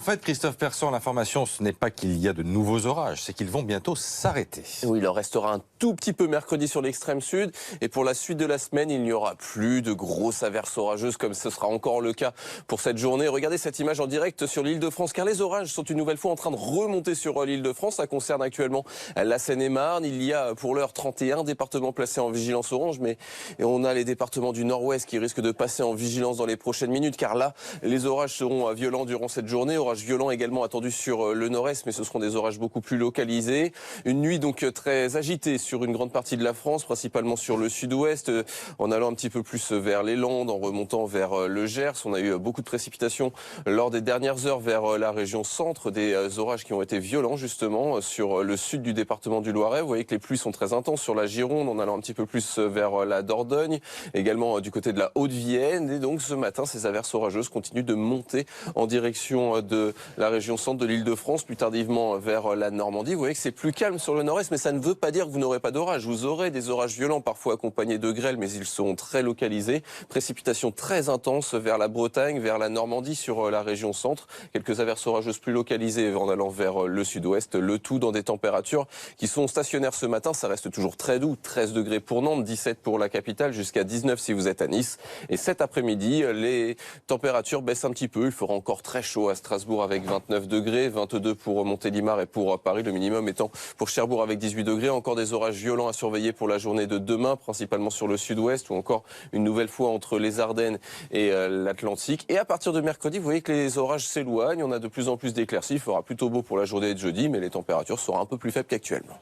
fait, Christophe Persson, l'information, ce n'est pas qu'il y a de nouveaux orages, c'est qu'ils vont bientôt s'arrêter. Oui, il en restera un tout petit peu mercredi sur l'extrême sud. Et pour la suite de la semaine, il n'y aura plus de grosses averses orageuses comme ce sera encore le cas pour cette journée. Regardez cette image en direct sur l'île de France, car les orages sont une nouvelle fois en train de remonter sur l'île de France. Ça concerne actuellement la Seine-et-Marne. Il y a pour l'heure 31 départements placés en vigilance orange, mais on a les départements du nord-ouest qui risquent de passer en vigilance dans les prochaines minutes, car là, les orages seront violents durant cette journée. Orages violents également attendus sur le nord-est, mais ce seront des orages beaucoup plus localisés. Une nuit donc très agitée sur une grande partie de la France, principalement sur le sud-ouest, en allant un petit peu plus vers les Landes, en remontant vers le Gers. On a eu beaucoup de précipitations lors des dernières heures vers la région centre, des orages qui ont été violents justement sur le sud du département du Loiret. Vous voyez que les pluies sont très intenses sur la Gironde, en allant un petit peu plus vers la Dordogne, également du côté de la Haute-Vienne. Et donc ce matin, ces averses orageuses continuent de monter en direction de la région centre de l'Île-de-France, plus tardivement vers la Normandie. Vous voyez que c'est plus calme sur le nord-est, mais ça ne veut pas dire que vous n'aurez pas d'orage. Vous aurez des orages violents, parfois accompagnés de grêle, mais ils sont très localisés. Précipitations très intenses vers la Bretagne, vers la Normandie, sur la région centre. Quelques averses orageuses plus localisées en allant vers le sud-ouest. Le tout dans des températures qui sont stationnaires ce matin. Ça reste toujours très doux. 13 degrés pour Nantes, 17 pour la capitale, jusqu'à 19 si vous êtes à Nice. Et cet après-midi, les températures baissent un petit peu. Il fera encore très chaud à Strasbourg avec 29 degrés, 22 pour Montélimar et pour Paris, le minimum étant pour Cherbourg avec 18 degrés. Encore des orages violents à surveiller pour la journée de demain, principalement sur le sud-ouest ou encore une nouvelle fois entre les Ardennes et l'Atlantique. Et à partir de mercredi, vous voyez que les orages s'éloignent. On a de plus en plus d'éclaircies. Il fera plutôt beau pour la journée de jeudi, mais les températures seront un peu plus faibles qu'actuellement.